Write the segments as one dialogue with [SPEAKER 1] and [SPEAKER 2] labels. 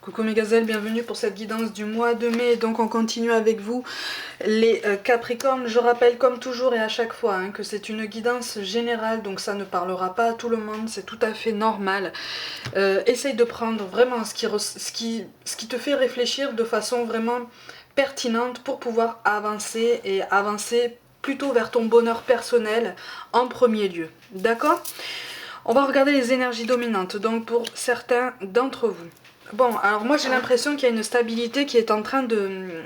[SPEAKER 1] Coucou mes gazelles, bienvenue pour cette guidance du mois de mai. Donc on continue avec vous les Capricornes. Je rappelle comme toujours et à chaque fois que c'est une guidance générale, donc ça ne parlera pas à tout le monde, c'est tout à fait normal. Essaye de prendre vraiment ce qui te fait réfléchir de façon vraiment pertinente pour pouvoir avancer et avancer plutôt vers ton bonheur personnel en premier lieu. D'accord ? On va regarder les énergies dominantes, donc pour certains d'entre vous. Bon, alors moi j'ai l'impression qu'il y a une stabilité qui est en train de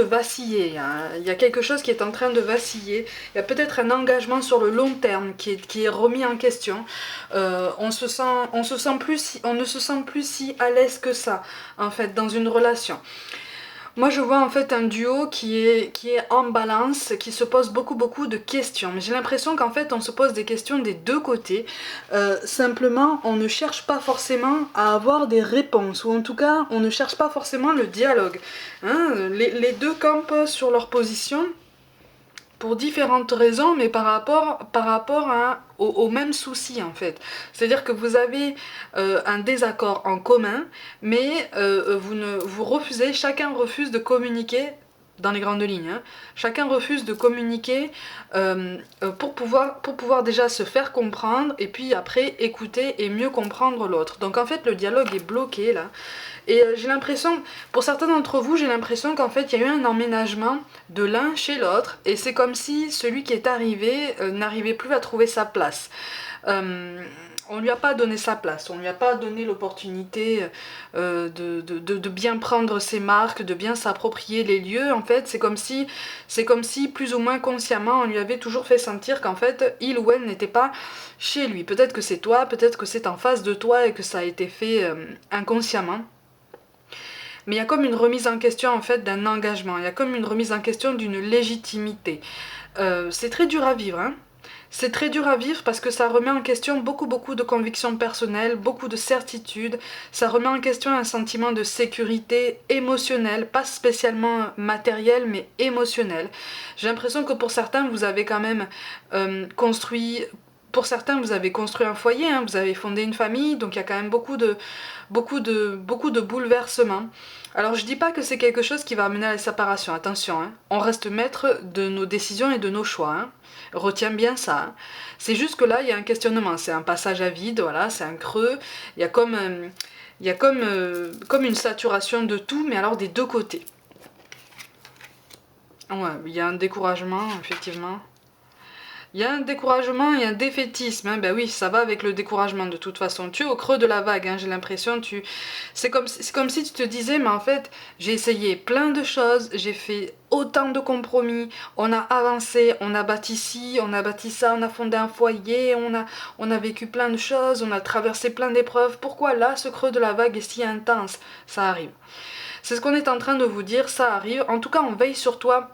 [SPEAKER 1] vaciller. Il y a quelque chose qui est en train de vaciller. Il y a peut-être un engagement sur le long terme qui est remis en question. On ne se sent plus si à l'aise que ça, en fait, dans une relation. Moi je vois en fait un duo qui est en balance, qui se pose beaucoup de questions. Mais j'ai l'impression qu'en fait on se pose des questions des deux côtés. Simplement on ne cherche pas forcément à avoir des réponses. Ou en tout cas on ne cherche pas forcément le dialogue. Les deux campent sur leur position pour différentes raisons, mais par rapport au même souci en fait. C'est-à-dire que vous avez un désaccord en commun, mais vous refusez, chacun refuse de communiquer dans les grandes lignes. Chacun refuse de communiquer pour pouvoir déjà se faire comprendre et puis après écouter et mieux comprendre l'autre. Donc en fait le dialogue est bloqué là. Et j'ai l'impression, pour certains d'entre vous, j'ai l'impression qu'en fait il y a eu un emménagement de l'un chez l'autre et c'est comme si celui qui est arrivé n'arrivait plus à trouver sa place. On lui a pas donné sa place, on lui a pas donné l'opportunité de bien prendre ses marques, de bien s'approprier les lieux. En fait, c'est comme si plus ou moins consciemment on lui avait toujours fait sentir qu'en fait il ou elle n'était pas chez lui. Peut-être que c'est toi, peut-être que c'est en face de toi et que ça a été fait inconsciemment. Mais il y a comme une remise en question en fait d'un engagement, il y a comme une remise en question d'une légitimité. C'est très dur à vivre, hein. C'est très dur à vivre parce que ça remet en question beaucoup de convictions personnelles, beaucoup de certitudes, ça remet en question un sentiment de sécurité émotionnelle, pas spécialement matériel mais émotionnel. J'ai l'impression que pour certains vous avez quand même construit... Pour certains, vous avez construit un foyer, vous avez fondé une famille, donc il y a quand même beaucoup de bouleversements. Alors je dis pas que c'est quelque chose qui va amener à la séparation, attention, on reste maître de nos décisions et de nos choix, retiens bien ça. C'est juste que là il y a un questionnement, c'est un passage à vide, voilà, c'est un creux, il y a comme une saturation de tout, mais alors des deux côtés. Ouais, il y a un découragement, effectivement. Il y a un découragement et un défaitisme, ben oui, ça va avec le découragement de toute façon. Tu es au creux de la vague, j'ai l'impression, c'est comme si tu te disais, mais en fait, j'ai essayé plein de choses, j'ai fait autant de compromis, on a avancé, on a bâti ci, on a bâti ça, on a fondé un foyer, on a vécu plein de choses, on a traversé plein d'épreuves. Pourquoi là, ce creux de la vague est si intense? Ça arrive. C'est ce qu'on est en train de vous dire, ça arrive. En tout cas, on veille sur toi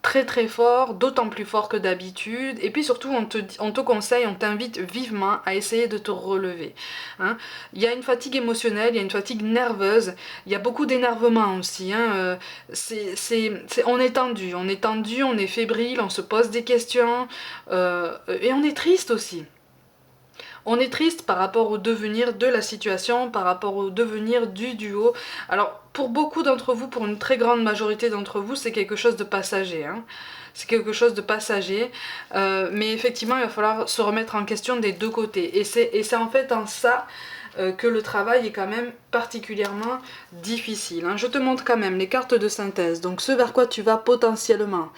[SPEAKER 1] très fort, d'autant plus fort que d'habitude, et puis surtout on te conseille, on t'invite vivement à essayer de te relever. Il y a une fatigue émotionnelle, il y a une fatigue nerveuse, il y a beaucoup d'énervement aussi. On est tendu, on est fébrile, on se pose des questions, et on est triste aussi. On est triste par rapport au devenir de la situation, par rapport au devenir du duo. Alors, pour beaucoup d'entre vous, pour une très grande majorité d'entre vous, c'est quelque chose de passager. C'est quelque chose de passager. Mais effectivement, il va falloir se remettre en question des deux côtés. Et c'est en fait en ça que le travail est quand même particulièrement difficile. Je te montre quand même les cartes de synthèse, donc ce vers quoi tu vas potentiellement,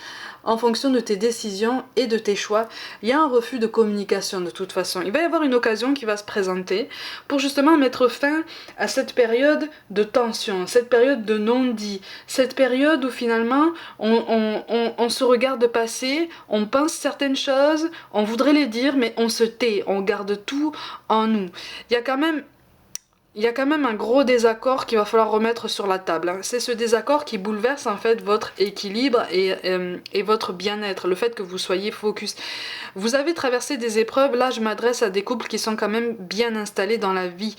[SPEAKER 1] en fonction de tes décisions et de tes choix. Il y a un refus de communication de toute façon. Il va y avoir une occasion qui va se présenter pour justement mettre fin à cette période de tension, cette période de non-dit, cette période où finalement on se regarde passer, on pense certaines choses, on voudrait les dire mais on se tait, on garde tout en nous. Il y a quand même un gros désaccord qu'il va falloir remettre sur la table. C'est ce désaccord qui bouleverse en fait votre équilibre et votre bien-être, le fait que vous soyez focus. Vous avez traversé des épreuves, là je m'adresse à des couples qui sont quand même bien installés dans la vie,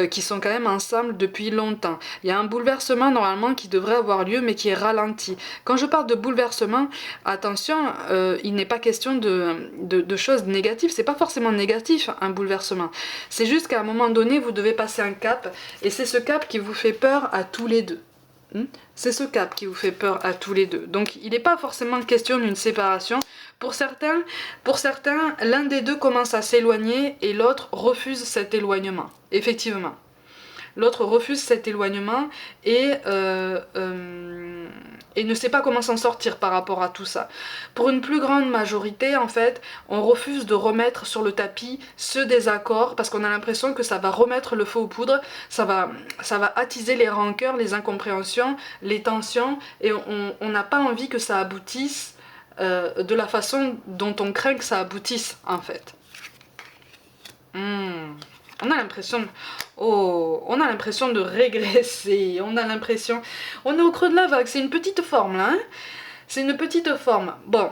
[SPEAKER 1] qui sont quand même ensemble depuis longtemps. Il y a un bouleversement normalement qui devrait avoir lieu mais qui est ralenti. Quand je parle de bouleversement, attention, il n'est pas question de choses négatives, c'est pas forcément négatif un bouleversement. C'est juste qu'à un moment donné vous devez passer un cap, et c'est ce cap qui vous fait peur à tous les deux. C'est ce cap qui vous fait peur à tous les deux. Donc il n'est pas forcément question d'une séparation. Pour certains, l'un des deux commence à s'éloigner et l'autre refuse cet éloignement. Effectivement. L'autre refuse cet éloignement et ne sait pas comment s'en sortir par rapport à tout ça. Pour une plus grande majorité, en fait, on refuse de remettre sur le tapis ce désaccord parce qu'on a l'impression que ça va remettre le feu aux poudres, ça va attiser les rancœurs, les incompréhensions, les tensions, et on n'a pas envie que ça aboutisse de la façon dont on craint que ça aboutisse, en fait. On a l'impression on a l'impression de régresser, on a l'impression... On est au creux de la vague, c'est une petite forme là, hein, c'est une petite forme. Bon,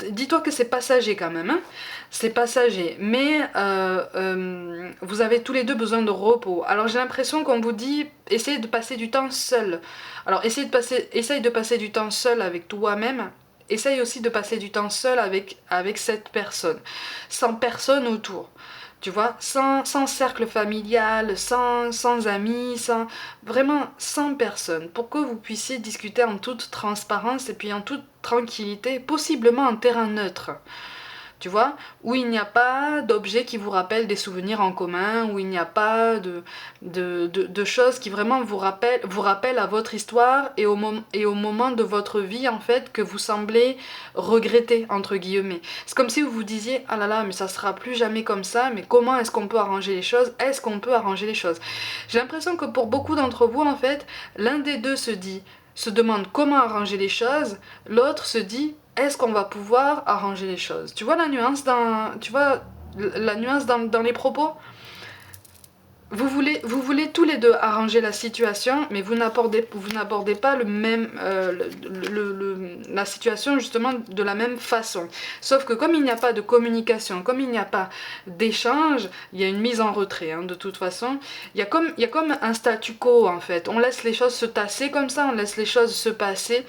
[SPEAKER 1] dis-toi que c'est passager quand même, hein. C'est passager, mais vous avez tous les deux besoin de repos. Alors j'ai l'impression qu'on vous dit, essayez de passer du temps seul. Alors essaye de passer du temps seul avec toi-même. Essaye aussi de passer du temps seul avec cette personne, sans personne autour. Tu vois, sans cercle familial, sans amis, vraiment sans personne, pour que vous puissiez discuter en toute transparence et puis en toute tranquillité, possiblement en terrain neutre. Tu vois, où il n'y a pas d'objets qui vous rappellent des souvenirs en commun, où il n'y a pas de choses qui vraiment vous rappellent à votre histoire et au moment de votre vie, en fait, que vous semblez regretter, entre guillemets. C'est comme si vous vous disiez, ah là là, mais ça sera plus jamais comme ça, mais comment est-ce qu'on peut arranger les choses? Est-ce qu'on peut arranger les choses? J'ai l'impression que pour beaucoup d'entre vous, en fait, l'un des deux se demande comment arranger les choses, l'autre se dit, est-ce qu'on va pouvoir arranger les choses? Tu vois la nuance dans les propos? Vous voulez tous les deux arranger la situation, mais vous n'abordez pas la situation justement de la même façon. Sauf que comme il n'y a pas de communication, comme il n'y a pas d'échange, il y a une mise en retrait, hein, de toute façon. Il y a comme un statu quo en fait. On laisse les choses se tasser comme ça, on laisse les choses se passer.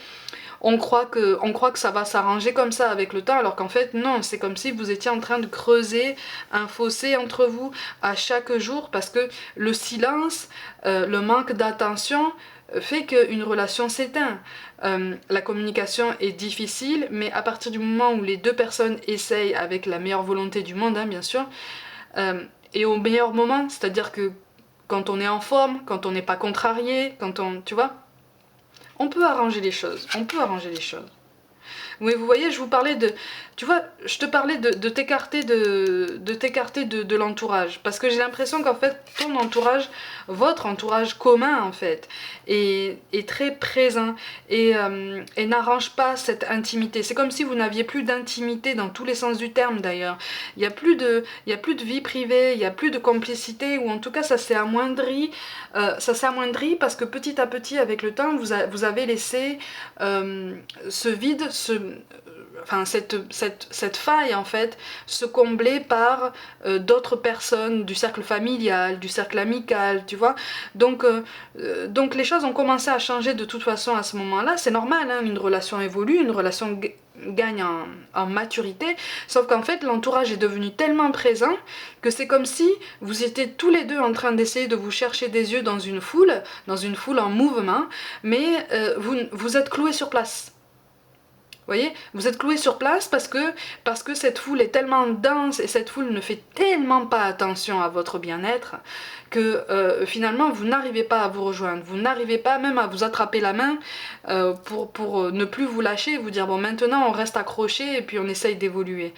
[SPEAKER 1] On croit que ça va s'arranger comme ça avec le temps, alors qu'en fait non, c'est comme si vous étiez en train de creuser un fossé entre vous à chaque jour, parce que le silence, le manque d'attention fait qu'une relation s'éteint. La communication est difficile, mais à partir du moment où les deux personnes essayent avec la meilleure volonté du monde, hein, bien sûr, et au meilleur moment, c'est-à-dire que quand on est en forme, quand on n'est pas contrarié, tu vois, on peut arranger les choses, Oui, vous voyez, je vous parlais de... Tu vois, je te parlais de t'écarter de l'entourage. Parce que j'ai l'impression qu'en fait, ton entourage, votre entourage commun en fait, est très présent et n'arrange pas cette intimité. C'est comme si vous n'aviez plus d'intimité dans tous les sens du terme d'ailleurs. Il n'y a plus de vie privée, il n'y a plus de complicité, ou en tout cas ça s'est amoindri. Parce que petit à petit, avec le temps, vous avez laissé ce vide, cette faille en fait se combler par d'autres personnes du cercle familial, du cercle amical, tu vois. Donc les choses ont commencé à changer de toute façon à ce moment-là. C'est normal, hein, une relation évolue, une relation gagne en maturité, sauf qu'en fait l'entourage est devenu tellement présent que c'est comme si vous étiez tous les deux en train d'essayer de vous chercher des yeux dans une foule en mouvement, mais vous êtes cloués sur place. Vous voyez, vous êtes cloués sur place parce que cette foule est tellement dense et cette foule ne fait tellement pas attention à votre bien-être que finalement vous n'arrivez pas à vous rejoindre, vous n'arrivez pas même à vous attraper la main pour ne plus vous lâcher et vous dire bon, maintenant on reste accroché et puis on essaye d'évoluer.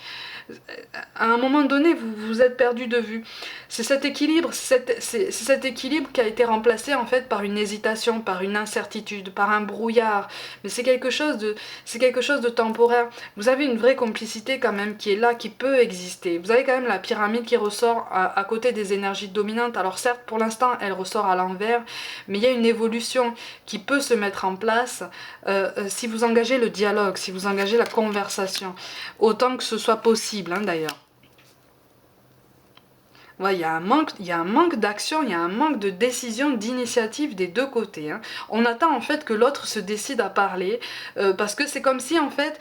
[SPEAKER 1] À un moment donné, vous êtes perdu de vue. C'est cet équilibre, c'est cet équilibre qui a été remplacé en fait par une hésitation, par une incertitude, par un brouillard. Mais c'est quelque chose de temporaire. Vous avez une vraie complicité quand même qui est là, qui peut exister. Vous avez quand même la pyramide qui ressort à côté des énergies dominantes. Alors certes, pour l'instant, elle ressort à l'envers, mais il y a une évolution qui peut se mettre en place si vous engagez le dialogue, si vous engagez la conversation, autant que ce soit possible, hein, d'ailleurs. Ouais, il y a un manque d'action, il y a un manque de décision, d'initiative des deux côtés. Hein. On attend en fait que l'autre se décide à parler, parce que c'est comme si en fait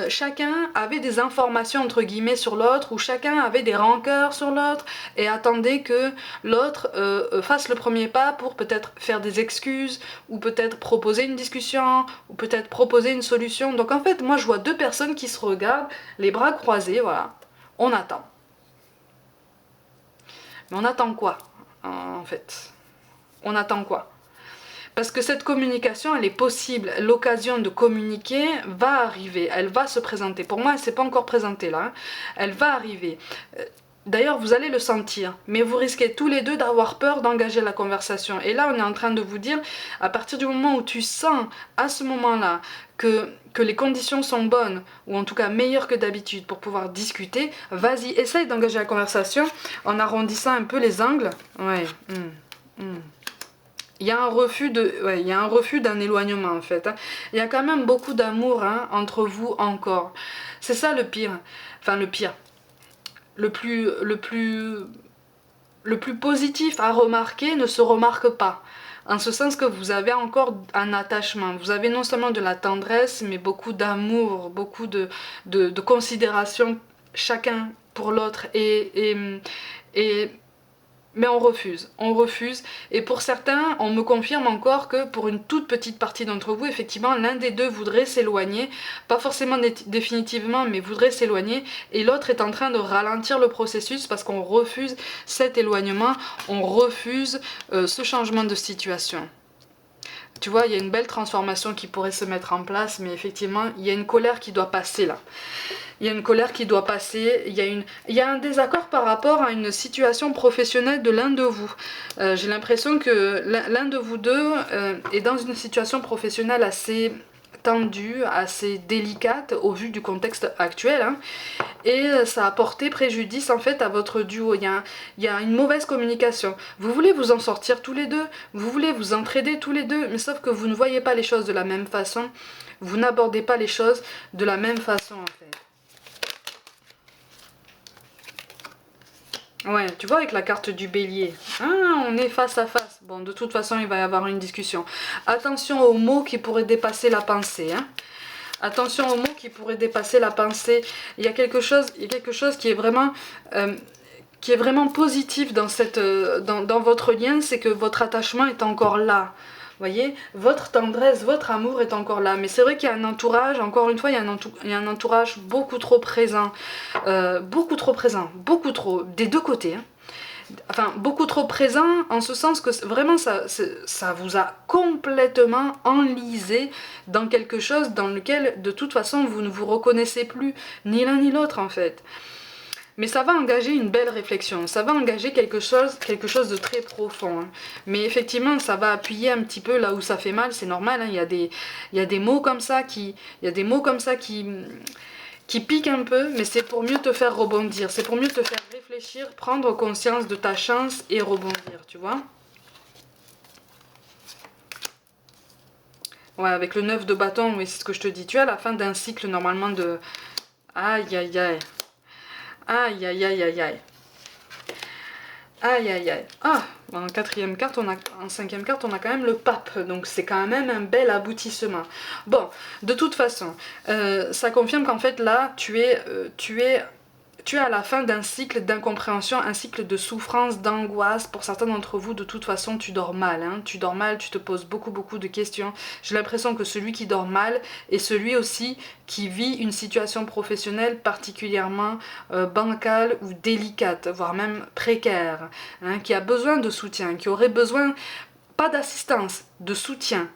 [SPEAKER 1] chacun avait des informations entre guillemets sur l'autre, ou chacun avait des rancœurs sur l'autre, et attendait que l'autre fasse le premier pas pour peut-être faire des excuses, ou peut-être proposer une discussion, ou peut-être proposer une solution. Donc en fait, moi je vois deux personnes qui se regardent, les bras croisés, voilà, on attend. Mais on attend quoi, en fait? On attend quoi? Parce que cette communication, elle est possible. L'occasion de communiquer va arriver. Elle va se présenter. Pour moi, elle ne s'est pas encore présentée là. Hein. Elle va arriver. D'ailleurs, vous allez le sentir. Mais vous risquez tous les deux d'avoir peur d'engager la conversation. Et là, on est en train de vous dire, à partir du moment où tu sens, à ce moment-là, que les conditions sont bonnes, ou en tout cas meilleures que d'habitude pour pouvoir discuter, vas-y, essaye d'engager la conversation en arrondissant un peu les angles. Ouais. Il y a un refus il y a un refus d'un éloignement en fait. Hein. Il y a quand même beaucoup d'amour hein, entre vous encore. C'est ça le pire. Enfin le pire. Le plus positif à remarquer ne se remarque pas. En ce sens que vous avez encore un attachement. Vous avez non seulement de la tendresse, mais beaucoup d'amour, beaucoup de considération chacun pour l'autre. Mais on refuse. Et pour certains, on me confirme encore que pour une toute petite partie d'entre vous, effectivement, l'un des deux voudrait s'éloigner, pas forcément définitivement, mais voudrait s'éloigner, et l'autre est en train de ralentir le processus parce qu'on refuse cet éloignement, on refuse ce changement de situation. Tu vois, il y a une belle transformation qui pourrait se mettre en place, mais effectivement, il y a une colère qui doit passer là. Il y a une colère qui doit passer, il y a un désaccord par rapport à une situation professionnelle de l'un de vous. J'ai l'impression que l'un de vous deux est dans une situation professionnelle assez tendue, assez délicate au vu du contexte actuel. Hein, et ça a porté préjudice en fait à votre duo. Il y a une mauvaise communication. Vous voulez vous en sortir tous les deux, vous voulez vous entraider tous les deux, mais sauf que vous ne voyez pas les choses de la même façon, vous n'abordez pas les choses de la même façon en fait. Ouais, tu vois avec la carte du bélier, ah, on est face à face. Bon, de toute façon, il va y avoir une discussion. Attention aux mots qui pourraient dépasser la pensée. Hein. Attention aux mots qui pourraient dépasser la pensée. Il y a quelque chose qui est vraiment positif dans votre lien, c'est que votre attachement est encore là. Voyez, votre tendresse, votre amour est encore là. Mais c'est vrai qu'il y a un entourage, encore une fois, il y a un entourage beaucoup trop présent. Beaucoup trop, des deux côtés. Hein. Enfin, beaucoup trop présent en ce sens que vraiment ça vous a complètement enlisé dans quelque chose dans lequel de toute façon vous ne vous reconnaissez plus, ni l'un ni l'autre en fait. Mais ça va engager une belle réflexion, ça va engager quelque chose de très profond. Hein. Mais effectivement, ça va appuyer un petit peu là où ça fait mal, c'est normal. Hein. Il y a des mots comme ça qui piquent un peu, mais c'est pour mieux te faire rebondir, c'est pour mieux te faire réfléchir, prendre conscience de ta chance et rebondir, tu vois. Ouais, avec le 9 de bâton, oui, c'est ce que je te dis. Tu es à la fin d'un cycle normalement de... Aïe, aïe, aïe. Aïe, aïe, aïe, aïe, aïe. Aïe, aïe, aïe. Ah, en quatrième carte, en cinquième carte, on a quand même le pape. Donc c'est quand même un bel aboutissement. Bon, de toute façon, ça confirme qu'en fait là, tu es à la fin d'un cycle d'incompréhension, un cycle de souffrance, d'angoisse. Pour certains d'entre vous, de toute façon, tu dors mal. Hein. Tu dors mal, tu te poses beaucoup de questions. J'ai l'impression que celui qui dort mal est celui aussi qui vit une situation professionnelle particulièrement bancale ou délicate, voire même précaire, hein, qui a besoin de soutien, qui aurait besoin, pas d'assistance, de soutien.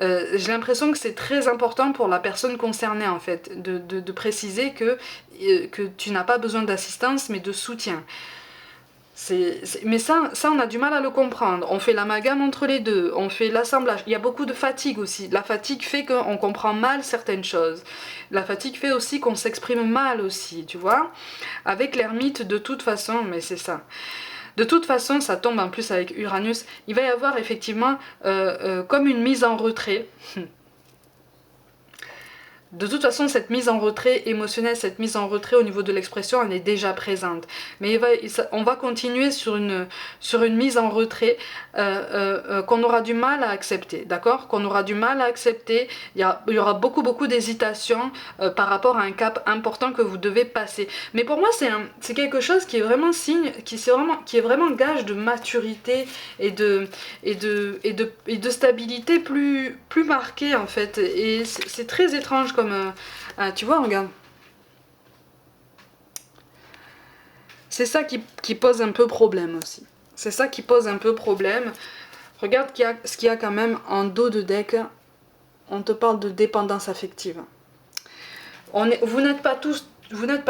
[SPEAKER 1] J'ai l'impression que c'est très important pour la personne concernée en fait de préciser que tu n'as pas besoin d'assistance mais de soutien. Mais ça on a du mal à le comprendre. On fait l'amalgame entre les deux, on fait l'assemblage. Il y a beaucoup de fatigue aussi. La fatigue fait qu'on comprend mal certaines choses. La fatigue fait aussi qu'on s'exprime mal aussi, tu vois. Avec l'ermite de toute façon, mais c'est ça. De toute façon, ça tombe en plus avec Uranus. Il va y avoir effectivement comme une mise en retrait. De toute façon, cette mise en retrait émotionnelle, cette mise en retrait au niveau de l'expression, elle est déjà présente. Mais on va continuer sur une mise en retrait qu'on aura du mal à accepter, d'accord? Qu'on aura du mal à accepter. Il y aura beaucoup d'hésitation par rapport à un cap important que vous devez passer. Mais pour moi, c'est quelque chose qui est vraiment signe, qui est vraiment gage de maturité et de stabilité plus marquée en fait. Et c'est très étrange comme... tu vois, regarde. C'est ça qui pose un peu problème aussi. C'est ça qui pose un peu problème. Regarde ce qu'il y a quand même en dos de deck. On te parle de dépendance affective. Vous n'êtes pas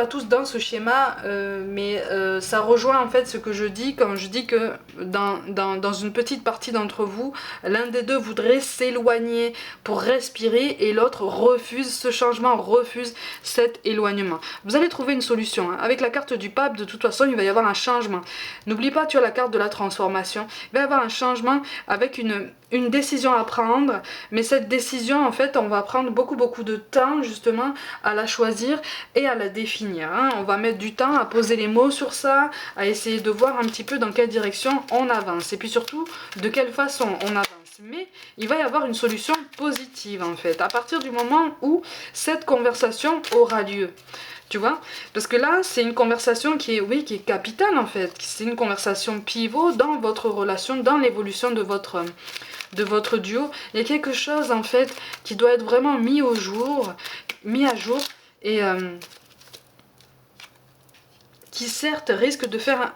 [SPEAKER 1] tous dans ce schéma, mais ça rejoint en fait ce que je dis quand je dis que dans une petite partie d'entre vous, l'un des deux voudrait s'éloigner pour respirer et l'autre refuse ce changement, refuse cet éloignement. Vous allez trouver une solution. Hein. Avec la carte du pape, de toute façon, il va y avoir un changement. N'oublie pas, tu as la carte de la transformation. Il va y avoir un changement avec une décision à prendre, mais cette décision, en fait, on va prendre beaucoup de temps, justement, à la choisir et à la définir. Hein. On va mettre du temps à poser les mots sur ça, à essayer de voir un petit peu dans quelle direction on avance, et puis surtout, de quelle façon on avance. Mais il va y avoir une solution positive, en fait, à partir du moment où cette conversation aura lieu. Tu vois, parce que là, c'est une conversation qui est capitale en fait. C'est une conversation pivot dans votre relation, dans l'évolution de votre duo. Il y a quelque chose en fait qui doit être vraiment mis à jour et qui certes risque de faire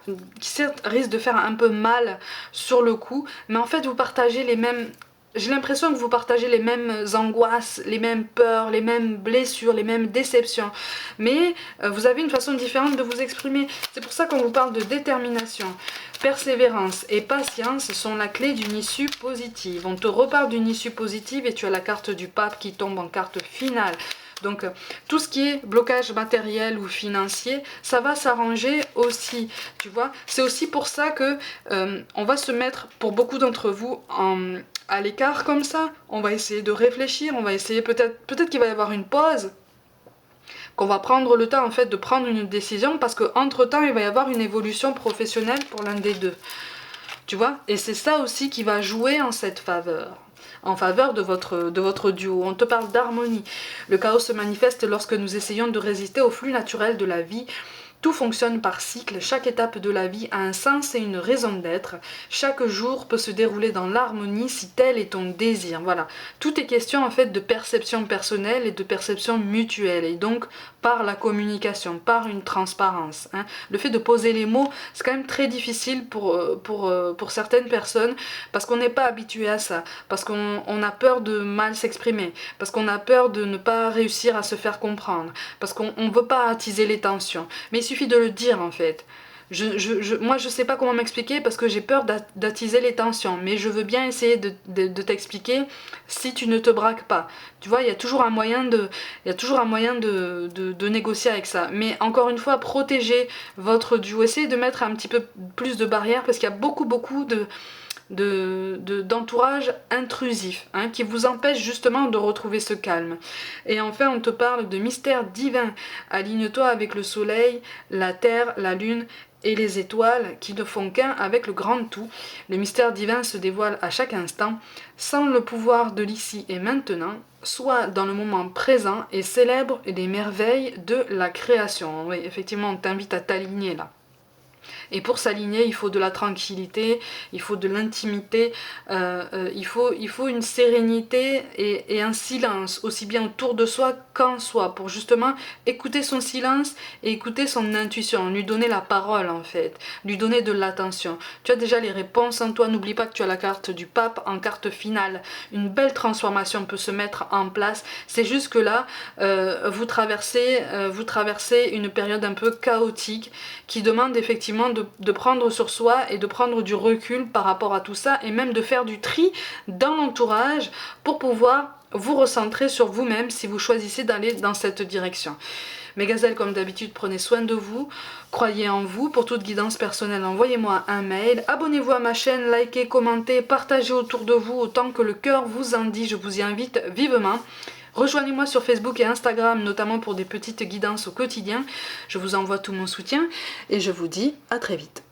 [SPEAKER 1] un peu mal sur le coup, mais en fait vous partagez les mêmes... J'ai l'impression que vous partagez les mêmes angoisses, les mêmes peurs, les mêmes blessures, les mêmes déceptions. Mais vous avez une façon différente de vous exprimer. C'est pour ça qu'on vous parle de détermination. Persévérance et patience sont la clé d'une issue positive. On te reparle d'une issue positive et tu as la carte du pape qui tombe en carte finale. Donc tout ce qui est blocage matériel ou financier, ça va s'arranger aussi, tu vois. C'est aussi pour ça que on va se mettre, pour beaucoup d'entre vous, à l'écart comme ça. On va essayer de réfléchir, on va essayer peut-être qu'il va y avoir une pause, qu'on va prendre le temps en fait de prendre une décision, parce qu'entre temps il va y avoir une évolution professionnelle pour l'un des deux. Tu vois, et c'est ça aussi qui va jouer en faveur de votre duo. On te parle d'harmonie. Le chaos se manifeste lorsque nous essayons de résister au flux naturel de la vie. Tout fonctionne par cycle, chaque étape de la vie a un sens et une raison d'être. Chaque jour peut se dérouler dans l'harmonie si tel est ton désir. Voilà, tout est question en fait de perception personnelle et de perception mutuelle, et donc par la communication, par une transparence. Hein. Le fait de poser les mots, c'est quand même très difficile pour certaines personnes, parce qu'on n'est pas habitué à ça, parce qu'on a peur de mal s'exprimer, parce qu'on a peur de ne pas réussir à se faire comprendre, parce qu'on ne veut pas attiser les tensions. Mais il suffit de le dire en fait. Moi je sais pas comment m'expliquer parce que j'ai peur d'attiser les tensions, mais je veux bien essayer de t'expliquer si tu ne te braques pas. Tu vois, il y a toujours un moyen de négocier avec ça. Mais encore une fois, protégez votre duo, essayez de mettre un petit peu plus de barrières, parce qu'il y a beaucoup d'entourage intrusif, hein, qui vous empêche justement de retrouver ce calme. Et enfin, on te parle de mystère divin. Aligne-toi avec le soleil, la terre, la lune et les étoiles qui ne font qu'un avec le grand tout. Le mystère divin se dévoile à chaque instant, sans le pouvoir de l'ici et maintenant, soit dans le moment présent, et célèbre les merveilles de la création. Oui, effectivement, on t'invite à t'aligner là. Et pour s'aligner, il faut de la tranquillité, il faut de l'intimité, il faut une sérénité et un silence, aussi bien autour de soi qu'en soi, pour justement écouter son silence et écouter son intuition, lui donner la parole en fait, lui donner de l'attention. Tu as déjà les réponses en toi, n'oublie pas que tu as la carte du pape en carte finale. Une belle transformation peut se mettre en place, c'est juste que là, vous traversez une période un peu chaotique qui demande effectivement de prendre sur soi et de prendre du recul par rapport à tout ça, et même de faire du tri dans l'entourage pour pouvoir vous recentrer sur vous-même si vous choisissez d'aller dans cette direction. Mes gazelles, comme d'habitude, prenez soin de vous, croyez en vous. Pour toute guidance personnelle, envoyez-moi un mail, abonnez-vous à ma chaîne, likez, commentez, partagez autour de vous autant que le cœur vous en dit, je vous y invite vivement. Rejoignez-moi sur Facebook et Instagram, notamment pour des petites guidances au quotidien. Je vous envoie tout mon soutien et je vous dis à très vite.